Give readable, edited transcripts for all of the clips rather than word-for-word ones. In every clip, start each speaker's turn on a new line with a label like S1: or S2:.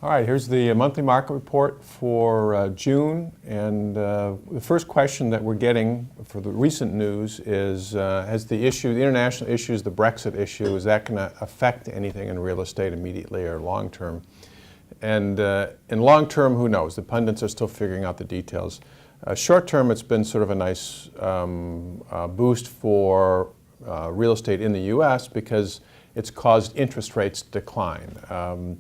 S1: All right, here's the monthly market report for June, and the first question that we're getting for the recent news is, has the international issues, the Brexit issue, is that going to affect anything in real estate immediately or long term? And in long term, who knows? The pundits are still figuring out the details. Short term, it's been sort of a nice boost for real estate in the U.S. because it's caused interest rates to decline.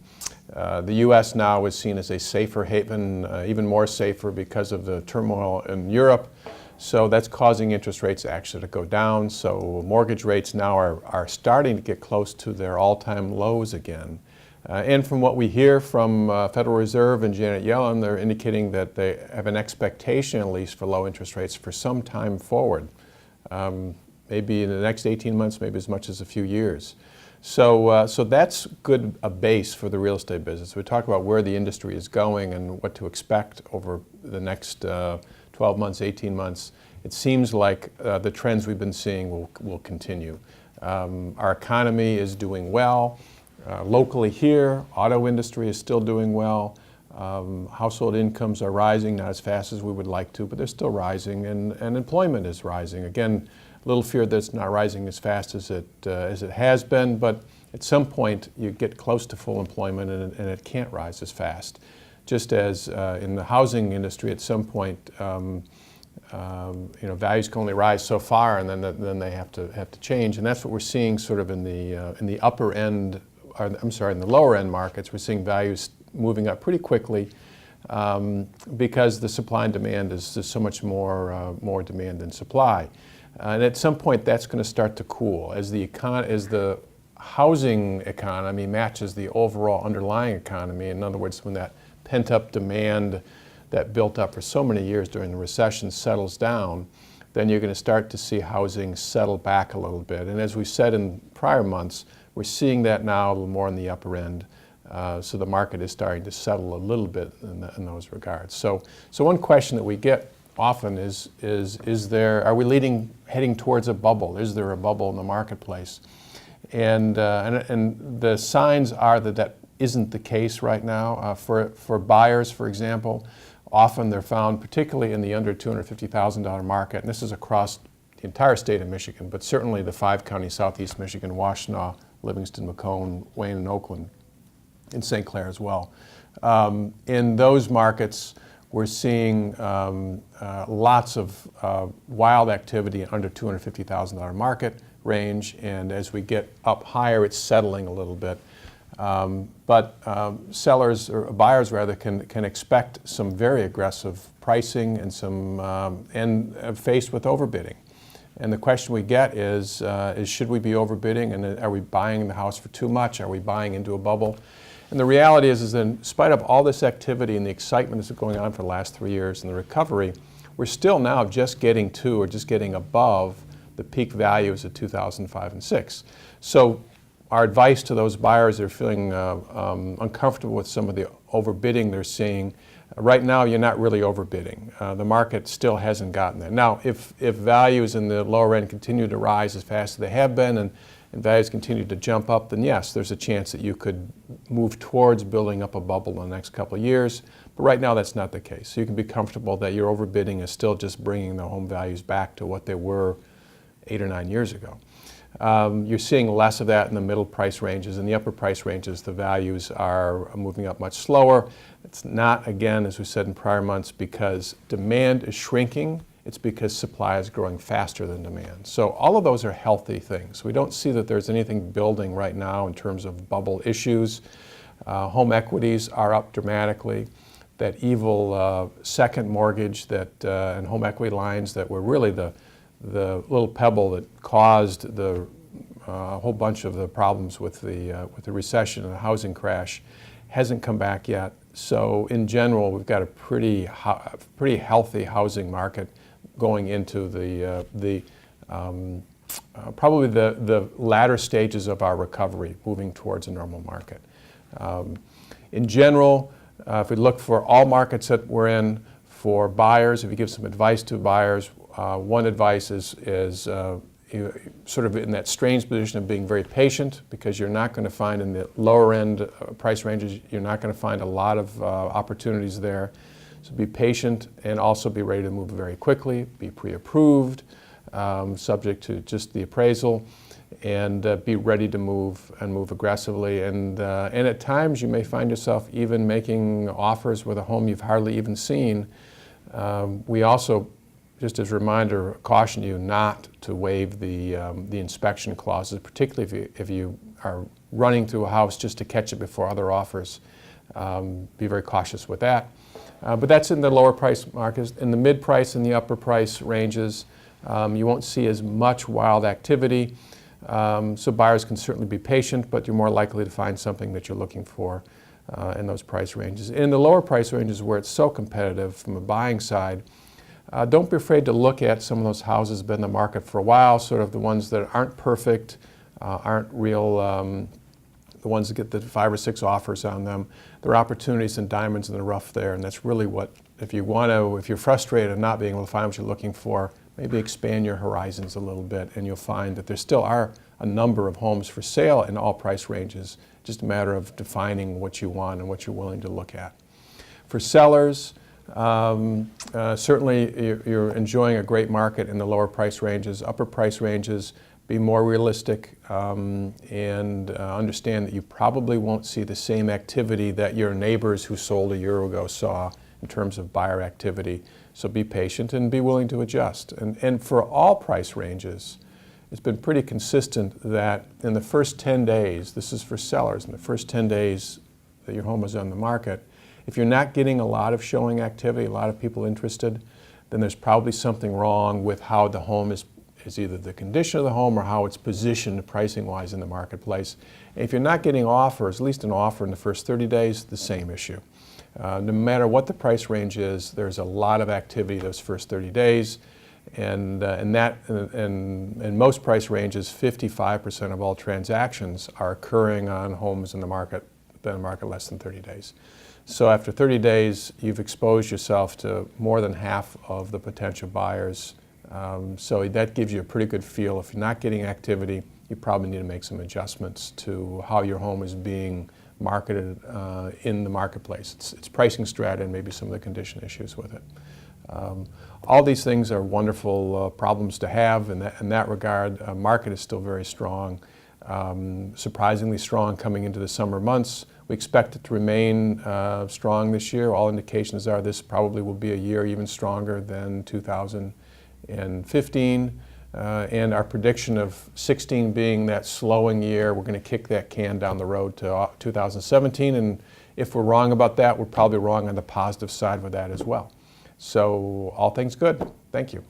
S1: The U.S. now is seen as a safer haven, even more safer because of the turmoil in Europe. So that's causing interest rates actually to go down. So mortgage rates now are starting to get close to their all-time lows again. And from what we hear from Federal Reserve and Janet Yellen, they're indicating that they have an expectation, at least, for low interest rates for some time forward. Maybe in the next 18 months, maybe as much as a few years. So that's a base for the real estate business. We talk about where the industry is going and what to expect over the next 12 months, 18 months. It seems like the trends we've been seeing will continue. Our economy is doing well. Locally here, auto industry is still doing well. Household incomes are rising, not as fast as we would like to, but they're still rising, and employment is rising. Again, a little fear that it's not rising as fast as it has been, but at some point you get close to full employment and it can't rise as fast. Just as in the housing industry, at some point, values can only rise so far, and then they have to change, and that's what we're seeing sort of in the upper end. In the lower end markets, we're seeing values moving up pretty quickly because the supply and demand is so much more demand than supply. And at some point, that's going to start to cool as the housing economy matches the overall underlying economy. In other words, when that pent-up demand that built up for so many years during the recession settles down, then you're going to start to see housing settle back a little bit. And as we said in prior months, we're seeing that now a little more in the upper end. So the market is starting to settle a little bit in those regards. So one question that we get often is are we heading towards a bubble? Is there a bubble in the marketplace? And the signs are that isn't the case right now. For buyers, for example, often they're found particularly in the under $250,000 market, and this is across the entire state of Michigan, but certainly the 5 counties, Southeast Michigan, Washtenaw, Livingston, Macomb, Wayne, and Oakland, and St. Clair as well. In those markets, we're seeing lots of wild activity under $250,000 market range, and as we get up higher, it's settling a little bit. But sellers, or buyers rather, can expect some very aggressive pricing and faced with overbidding. And the question we get is should we be overbidding, and are we buying the house for too much? Are we buying into a bubble? And the reality is that in spite of all this activity and the excitement that's going on for the last 3 years and the recovery, we're still now just getting to or just getting above the peak values of 2005 and 6. So our advice to those buyers that are feeling uncomfortable with some of the overbidding they're seeing, right now you're not really overbidding. The market still hasn't gotten there. Now, if values in the lower end continue to rise as fast as they have been and values continue to jump up, then yes, there's a chance that you could move towards building up a bubble in the next couple of years. But right now, that's not the case. So you can be comfortable that your overbidding is still just bringing the home values back to what they were 8 or 9 years ago. You're seeing less of that in the middle price ranges. In the upper price ranges, the values are moving up much slower. It's not, again, as we said in prior months, because demand is shrinking. It's because supply is growing faster than demand. So all of those are healthy things. We don't see that there's anything building right now in terms of bubble issues. Home equities are up dramatically. That evil second mortgage and home equity lines that were really the little pebble that caused a whole bunch of the problems with the recession and the housing crash hasn't come back yet. So in general, we've got a pretty healthy housing market going into probably the latter stages of our recovery, moving towards a normal market. In general, if we look for all markets that we're in, for buyers, if you give some advice to buyers, one advice is you're sort of in that strange position of being very patient, because you're not going to find in the lower end price ranges, you're not going to find a lot of opportunities there. So be patient and also be ready to move very quickly, be pre-approved, subject to just the appraisal, and be ready to move and move aggressively. And at times you may find yourself even making offers with a home you've hardly even seen. We also, just as a reminder, caution you not to waive the inspection clauses, particularly if you are running to a house just to catch it before other offers. Be very cautious with that. But that's in the lower price markets. In the mid price and the upper price ranges, you won't see as much wild activity. So buyers can certainly be patient, but you're more likely to find something that you're looking for in those price ranges. In the lower price ranges where it's so competitive from a buying side, don't be afraid to look at some of those houses that have been in the market for a while, sort of the ones that aren't perfect, aren't real, the ones that get the 5 or 6 offers on them. There are opportunities and diamonds in the rough there, and that's really what, if you're frustrated of not being able to find what you're looking for, maybe expand your horizons a little bit, and you'll find that there still are a number of homes for sale in all price ranges, just a matter of defining what you want and what you're willing to look at. For sellers, certainly you're enjoying a great market in the lower price ranges. Upper price ranges, be more realistic and understand that you probably won't see the same activity that your neighbors who sold a year ago saw in terms of buyer activity. So be patient and be willing to adjust. And for all price ranges, it's been pretty consistent that in the first 10 days, this is for sellers, in the first 10 days that your home is on the market, if you're not getting a lot of showing activity, a lot of people interested, then there's probably something wrong with how the home is either the condition of the home or how it's positioned pricing-wise in the marketplace. And if you're not getting offers, at least an offer in the first 30 days, the same issue. No matter what the price range is, there's a lot of activity those first 30 days. And in most price ranges, 55% of all transactions are occurring on homes in the market, been in the market less than 30 days. So after 30 days, you've exposed yourself to more than half of the potential buyers. So that gives you a pretty good feel. If you're not getting activity, you probably need to make some adjustments to how your home is being marketed in the marketplace. It's pricing strategy and maybe some of the condition issues with it. All these things are wonderful problems to have in that regard. Market is still very strong, surprisingly strong coming into the summer months. We expect it to remain strong this year. All indications are this probably will be a year even stronger than 2015. And our prediction of 16 being that slowing year, we're going to kick that can down the road to 2017. And if we're wrong about that, we're probably wrong on the positive side with that as well. So all things good. Thank you.